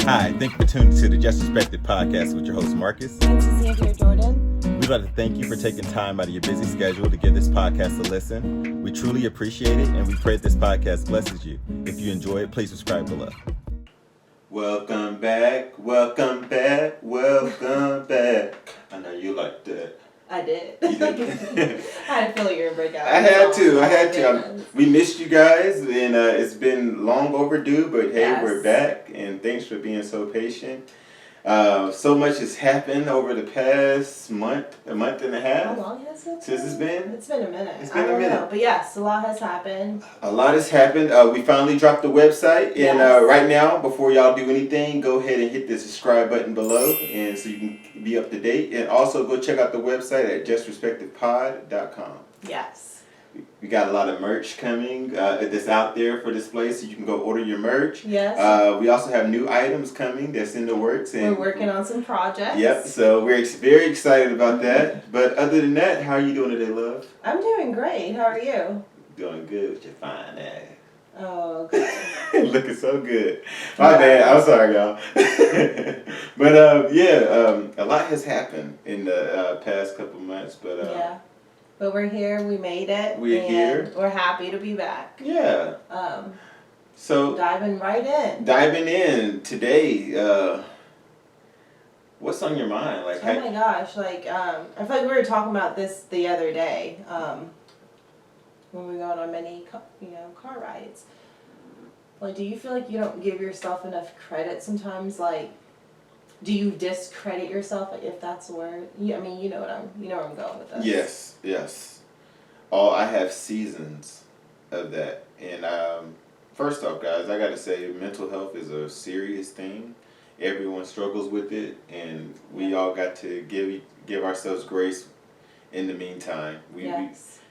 Hi, thank you for tuning to the Just Respected podcast with your host, Marcus. And Cynthia Jordan. We'd like to thank you for taking time out of your busy schedule to give this podcast a listen. We truly appreciate it, and we pray this podcast blesses you. If you enjoy it, please subscribe below. Welcome back, welcome back, welcome back. I know you like that. I did. You did? I had to feel like you were breakout. I had to. We missed you guys, and it's been long overdue, but hey, yes. We're back, and thanks for being so patient. So much has happened over the past month, a month and a half. How long has it since been? It's been? It's been a minute. It's been a minute. Know, but yes, a lot has happened. A lot has happened. We finally dropped the website, and right now, before y'all do anything, go ahead and hit the subscribe button below, and so you can be up to date. And also go check out the website at justrespectedpod.com. Yes. We got a lot of merch coming that's out there for display, so you can go order your merch. Yes. We also have new items coming that's in the works. And we're working on some projects. Yep, so we're very excited about that. But other than that, how are you doing today, love? I'm doing great. How are you? Doing good with your fine ass. Oh, okay. Looking so good. My bad. I'm sorry, y'all. But a lot has happened in the past couple months. But yeah. But we're here. We made it. We're here. We're happy to be back. Yeah. So diving right in. Diving in today. What's on your mind? Like, oh my gosh! Like, I feel like we were talking about this the other day. When we were going on many, car rides. Like, do you feel like you don't give yourself enough credit sometimes? Like, do you discredit yourself, if that's the word? I mean, you know where I'm going with this. Yes. I have seasons of that. And first off, guys, I got to say, mental health is a serious thing. Everyone struggles with it, and we all got to give ourselves grace in the meantime.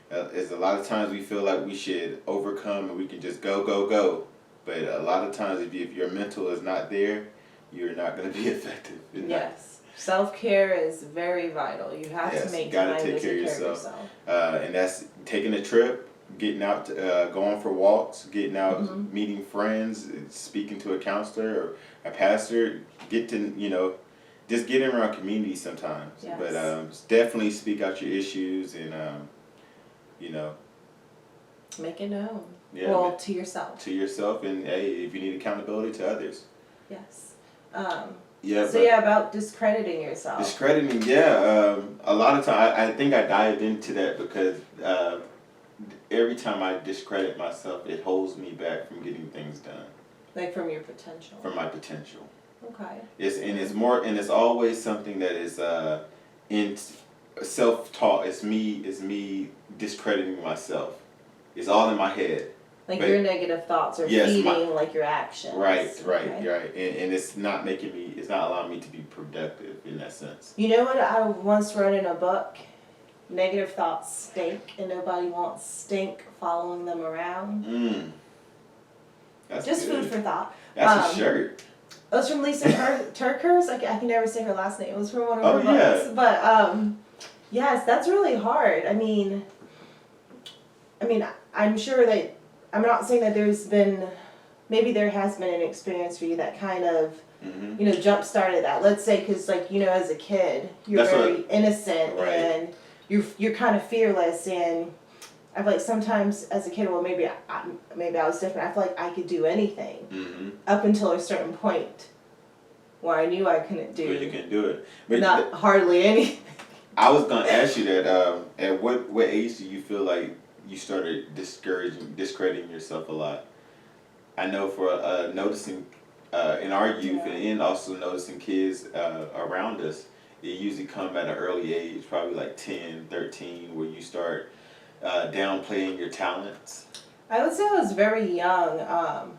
There's a lot of times we feel like we should overcome and we can just go. But a lot of times, if your mental is not there, you're not going to be effective. Yes. Self-care is very vital. You have to make time to take care of yourself. And that's taking a trip, getting out, going for walks, getting out, meeting friends, speaking to a counselor or a pastor. Just getting around community sometimes. Yes. But definitely speak out your issues and, make it known. Yeah, well, to yourself. To yourself, and hey, if you need accountability, to others. Yes. About discrediting yourself. Discrediting, yeah. A lot of times, I think I dived into that because every time I discredit myself, it holds me back from getting things done. Like from your potential. From my potential. Okay. It's always something that is in self-talk. It's me discrediting myself. It's all in my head. Like your negative thoughts are feeding like your actions. Right. And it's not allowing me to be productive in that sense. You know what I once wrote in a book? Negative thoughts stink, and nobody wants stink following them around. That's just good. Food for thought. That's a shirt. It was from Lisa Turkers. I can never say her last name. It was from one of her books. Yeah. But yes, that's really hard. I mean, I'm sure that I'm not saying that maybe there has been an experience for you that kind of, jump started that. Let's say, because as a kid, you're very innocent and you're kind of fearless, and I feel like sometimes as a kid, well, maybe I was different. I feel like I could do anything up until a certain point where I knew I couldn't do. Well, you can do it, but not hardly anything. I was gonna ask you that. At what age do you feel like you started discrediting yourself a lot? I know for noticing in our youth and also noticing kids around us, it usually come at an early age, probably like 10, 13, where you start downplaying your talents. I would say I was very young.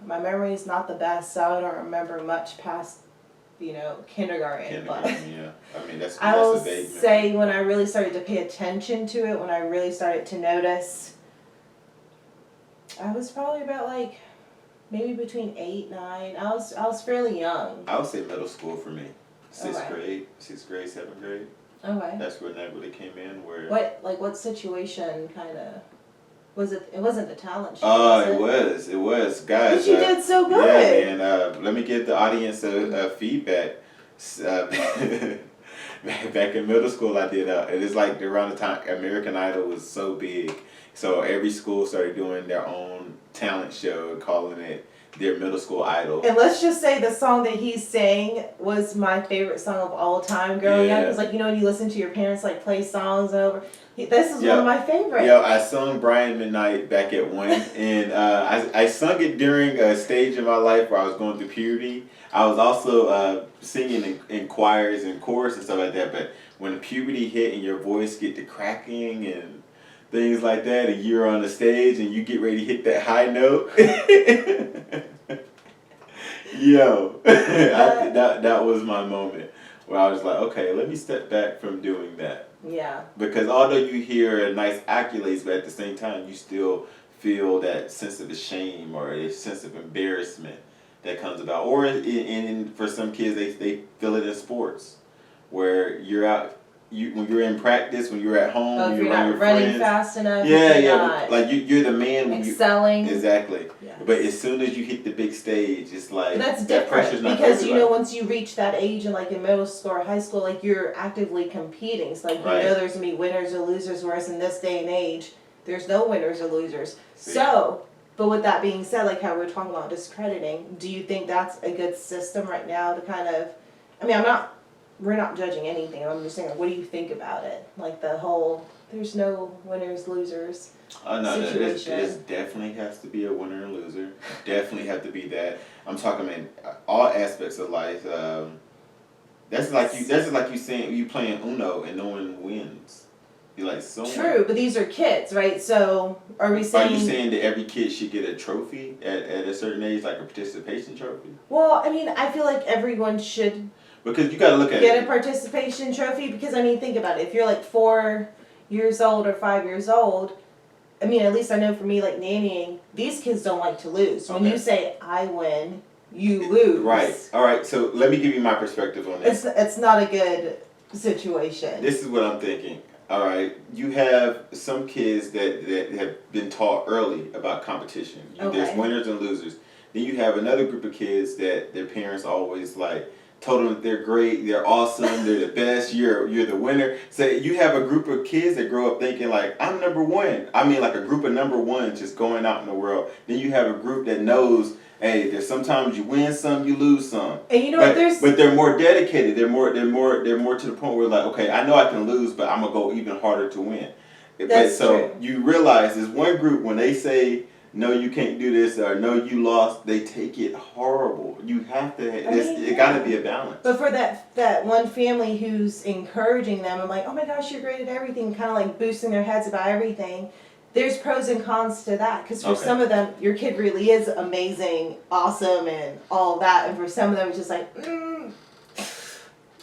My memory is not the best, so I don't remember much past, kindergarten. Yeah. I mean, that's I will a vague say when I really started to pay attention to it, when I really started to notice, I was probably about maybe between 8, 9. I was fairly young. I would say middle school for me. 6th grade, 7th grade. Okay. That's when that really came in. Where what situation kind of? Was it? It wasn't the talent show. Oh, it was, guys. But you did so good. Yeah, man. Let me give the audience a feedback. Uh, back in middle school, I did. It is like around the time American Idol was so big, so every school started doing their own talent show, calling it their middle school idol. And let's just say the song that he sang was my favorite song of all time growing up. It was like, you know, when you listen to your parents like play songs over. This is one of my favorites. Yeah, I sung Brian McKnight back at 1, and I sung it during a stage in my life where I was going through puberty. I was also singing in choirs and chorus and stuff like that, but when puberty hit and your voice get to cracking and things like that, and you're on the stage and you get ready to hit that high note, yo, that was my moment where I was like, okay, let me step back from doing that. Yeah. Because although you hear nice accolades, but at the same time, you still feel that sense of shame or a sense of embarrassment that comes about. Or for some kids, they feel it in sports, where you're out, when you're in practice, when you're at home, if you're not your running friends, fast enough. Yeah. Like you're the man. Excelling. Exactly. Yes. But as soon as you hit the big stage, it's like that's that different pressure's not because for you know once you reach that age in like in middle school or high school, like you're actively competing. So like you know there's gonna be winners or losers. Whereas in this day and age, there's no winners or losers. So, but with that being said, like how we're talking about discrediting, do you think that's a good system right now to kind of? I mean, we're not judging anything. I'm just saying, like, what do you think about it? Like the whole, there's no winners, losers situation. It definitely has to be a winner and loser. Definitely have to be that. I'm talking in all aspects of life. That's like you saying you playing Uno and no one wins. You're like so. True, but these are kids, right? So are we saying? Are you saying that every kid should get a trophy at a certain age, like a participation trophy? Well, I mean, I feel like everyone should. Because you got to look at get a participation trophy because I mean think about it. If you're like 4 years old or 5 years old, I mean at least I know for me like nannying, these kids don't like to lose. When you say I win, you lose. Right. All right. So let me give you my perspective on this. It's not a good situation. This is what I'm thinking. All right. You have some kids that have been taught early about competition. There's winners and losers. Then you have another group of kids that their parents always like told them that they're great, they're awesome, they're the best, you're the winner. So you have a group of kids that grow up thinking like, I'm number one. I mean like a group of number ones just going out in the world. Then you have a group that knows, hey, there's sometimes you win some, you lose some. And you know what, but they're more dedicated. They're more to the point where like, okay, I know I can lose, but I'm gonna go even harder to win. That's true. You realize there's one group when they say no, you can't do this, or no, you lost, they take it horrible. You have to, it got to be a balance. But for that one family who's encouraging them, I'm like, oh my gosh, you're great at everything, kind of like boosting their heads about everything. There's pros and cons to that, because for some of them, your kid really is amazing, awesome, and all that. And for some of them, it's just like,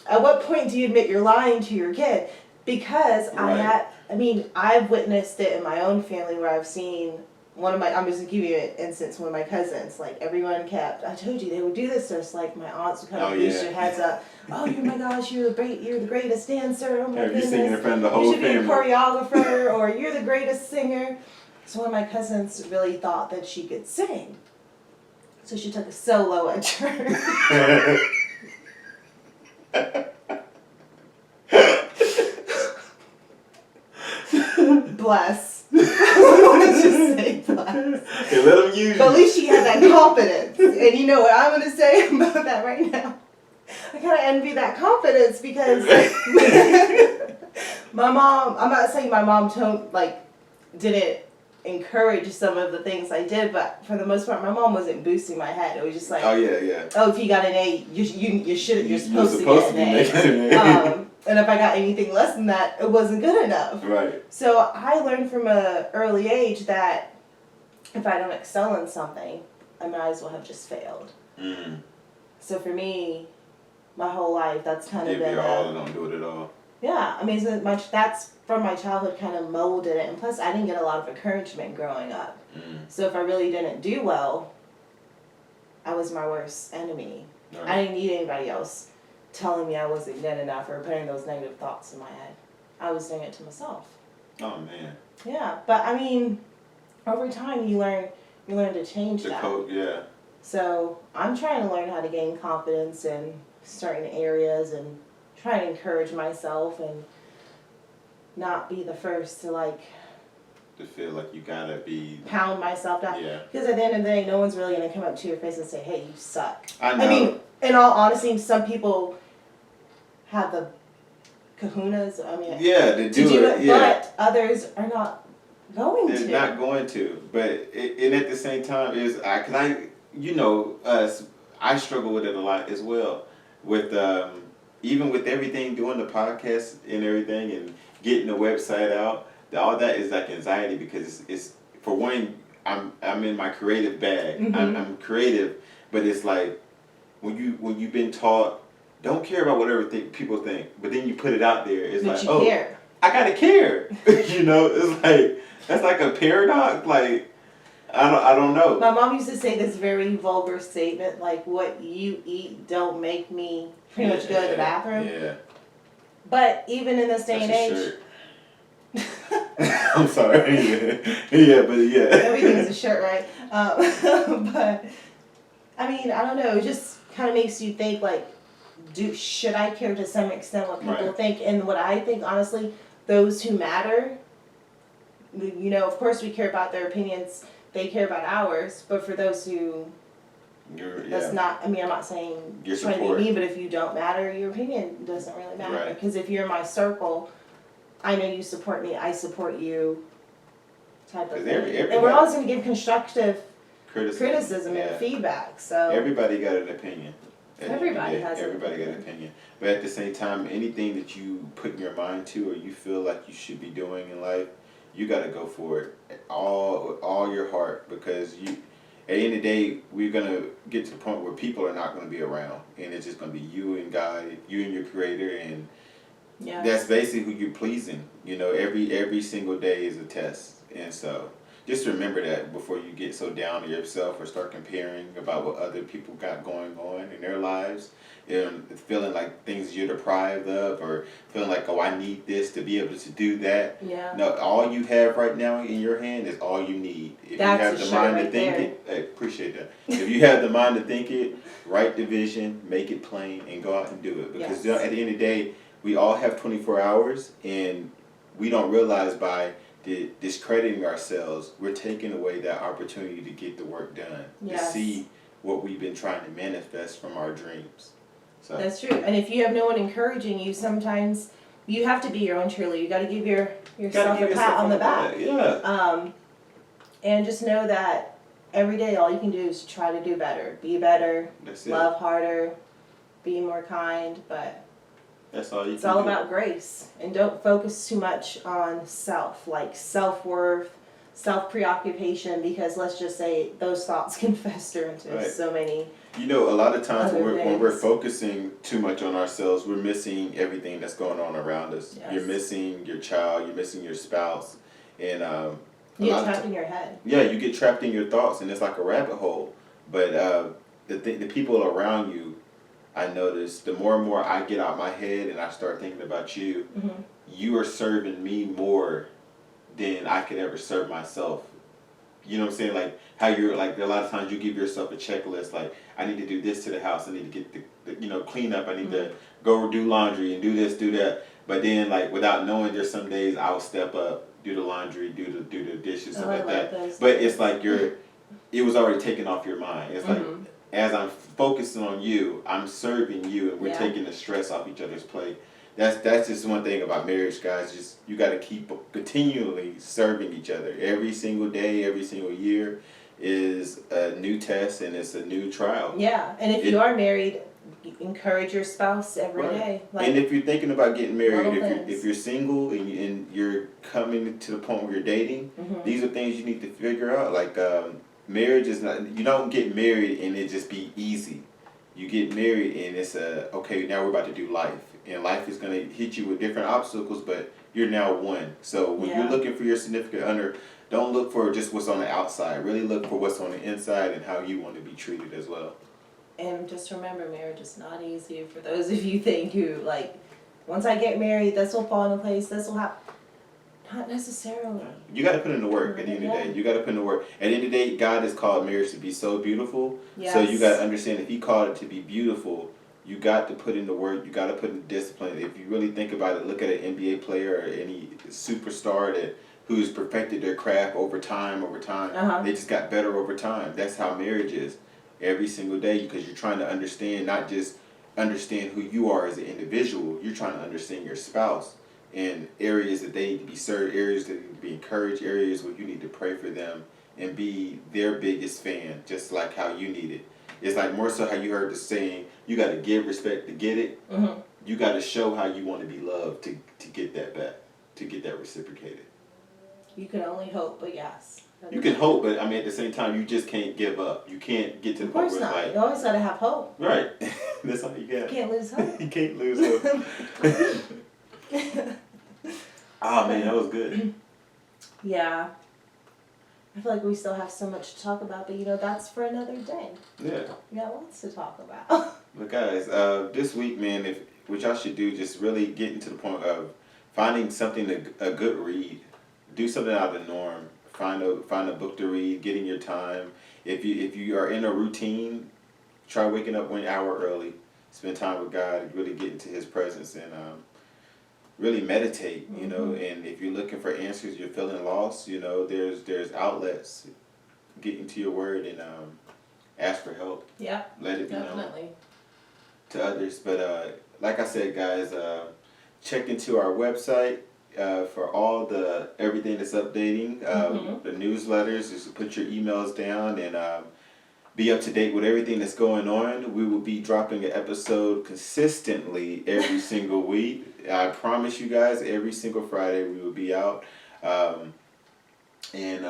at what point do you admit you're lying to your kid? Because I've witnessed it in my own family where I've seen I'm just going to give you an instance, one of my cousins, like everyone kept, I told you they would do this, so it's like my aunts would kind of boost your heads up. Oh, my gosh, you're the greatest dancer, oh my goodness. You're singing in front of the whole family. You should be a choreographer, or you're the greatest singer. So one of my cousins really thought that she could sing. So she took a solo at church. Bless. Let's just say bless. Okay, let them use you. But at least she had that confidence. And you know what I'm going to say about that right now? I kind of envy that confidence because my mom, I'm not saying my mom didn't encourage some of the things I did, but for the most part, my mom wasn't boosting my head. It was just like, oh, yeah. Oh, if you got an A, you're supposed to get an A. And if I got anything less than that, it wasn't good enough. Right. So I learned from an early age that if I don't excel in something, I might as well have just failed. Mm. So for me, my whole life, that's kind of been. Give your all and don't do it at all. Yeah, I mean, that's from my childhood kind of molded it. And plus, I didn't get a lot of encouragement growing up. Mm. So if I really didn't do well, I was my worst enemy. Right. I didn't need anybody else telling me I wasn't good enough or putting those negative thoughts in my head. I was doing it to myself. Oh, man. Yeah, but I mean, over time you learn to change The that. code, yeah. So I'm trying to learn how to gain confidence in certain areas and try to encourage myself and not be the first to like To feel like you gotta be. pound myself down. Yeah. Because at the end of the day, no one's really going to come up to your face and say, hey, you suck. I know. I mean, in all honesty, some people have the kahunas, I mean, yeah, to do it, yeah. but others are not going They're to. not going to. But and at the same time is cause us, I struggle with it a lot as well. With even with everything, doing the podcast and everything, and getting the website out, all that is like anxiety because it's for one, I'm in my creative bag. Mm-hmm. I'm creative, but it's like when you've been taught, don't care about whatever people think, but then you put it out there. It's but like, you oh, care. I gotta care. It's like that's like a paradox. Like I don't know. My mom used to say this very vulgar statement, like, what you eat don't make me pretty much go to the bathroom. Yeah. But even in this day and age. I'm sorry. Yeah, but yeah. Everything's a shirt, right? But, I mean, I don't know. It just kind of makes you think, like, should I care to some extent what people think? And what I think, honestly, those who matter, of course we care about their opinions. They care about ours, but for those who, that's not, I mean, I'm not saying your trying support. to be mean, but if you don't matter, your opinion doesn't really matter. Right. Because if you're in my circle, I know you support me, I support you, type of thing. And we're always going to give constructive criticism and feedback, so. Everybody got an opinion. Everybody has an Everybody got an opinion. But at the same time, anything that you put your mind to or you feel like you should be doing in life, you got to go for it all your heart, because at the end of the day, we're going to get to the point where people are not going to be around, and it's just going to be you and God, you and your creator, and that's basically who you're pleasing. Every single day is a test, and so just remember that before you get so down on yourself or start comparing about what other people got going on in their lives, and feeling like things you're deprived of, or feeling like, oh, I need this to be able to do that. Yeah. No, all you have right now in your hand is all you need. If That's you have the mind to think it, I appreciate that. If you have the mind to think it, write the vision, make it plain, and go out and do it. Because at the end of the day, we all have 24 hours, and we don't realize by discrediting ourselves, we're taking away that opportunity to get the work done, to see what we've been trying to manifest from our dreams. So that's true. And if you have no one encouraging you, sometimes you have to be your own cheerleader. You got to give yourself a pat on the back. Yeah. And just know that every day all you can do is try to do better, be better, love harder, be more kind, but that's all it's all about grace. And don't focus too much on self, like self-worth, self-preoccupation, because let's just say those thoughts can fester into so many. A lot of times when we're focusing too much on ourselves, we're missing everything that's going on around us. You're missing your child, you're missing your spouse, and you get trapped in your head. Yeah, you get trapped in your thoughts, and it's like a rabbit hole. But the people around you, I notice the more and more I get out my head and I start thinking about you, you are serving me more than I could ever serve myself. You know what I'm saying? Like how you're like a lot of times you give yourself a checklist. Like I need to do this to the house. I need to get the clean up. I need to go do laundry and do this, do that. But then like without knowing, there's some days I'll step up, do the laundry, do the dishes, stuff like that. But it's like it was already taken off your mind. It's like as I'm focusing on you, I'm serving you, and we're taking the stress off each other's plate. That's just one thing about marriage, guys. Just you got to keep continually serving each other. Every single day, every single year is a new test, and it's a new trial. Yeah, and if you are married, encourage your spouse every day. Like, and if you're thinking about getting married, if you're single and you're coming to the point where you're dating, these are things you need to figure out. Like marriage is not. You don't get married and it just be easy. You get married and it's okay. Now we're about to do life. And life is going to hit you with different obstacles, but you're now one. So when you're looking for your significant other, don't look for just what's on the outside. Really look for what's on the inside and how you want to be treated as well. And just remember, marriage is not easy. For those of you think who, like, once I get married, this will fall into place, this will happen. Not necessarily. You got to put in the work at the end of the day. You got to put in the work. At the end of the day, God has called marriage to be so beautiful. Yes. So you got to understand, if he called it to be beautiful, you got to put in the work. You got to put in discipline. If you really think about it, look at an NBA player or any superstar who's perfected their craft over time. They just got better over time. That's how marriage is. Every single day, because you're trying to understand, not just understand who you are as an individual, you're trying to understand your spouse in areas that they need to be served, areas that need to be encouraged, areas where you need to pray for them and be their biggest fan, just like how you need it. It's like more so how you heard the saying, you got to give respect to get it. Mm-hmm. You got to show how you want to be loved to get that back, to get that reciprocated. You can only hope, but yes. You can hope, but I mean, at the same time, you just can't give up. You can't get to the point where it's like... You always got to have hope. Right. That's all you got. You can't lose hope. You can't lose hope. Oh, man, that was good. Yeah. I feel like we still have so much to talk about, but that's for another day. Yeah. We got lots to talk about. But guys, this week, man, what y'all should do, just really getting to the point of finding something, a good read. Do something out of the norm. Find a book to read. Get in your time. If you are in a routine, try waking up 1 hour early. Spend time with God. Really get into His presence and really meditate. You know. And if you're looking for answers, you're feeling lost. There's outlets. Get into your Word and ask for help. Yeah. Let it be definitely known to others. But like I said, guys, check into our website. For all everything that's updating, the newsletters, just put your emails down and be up to date with everything that's going on. We will be dropping an episode consistently every single week. I promise you guys, every single Friday we will be out. And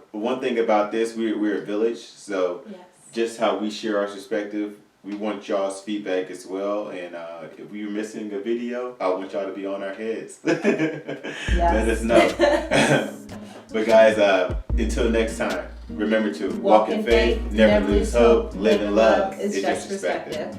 one thing about this, we're a village, so just how we share our perspective, we want y'all's feedback as well, and if we're missing a video, I want y'all to be on our heads. Let us know. But guys, until next time, remember to walk in faith, never lose hope, live in love. It's just perspective.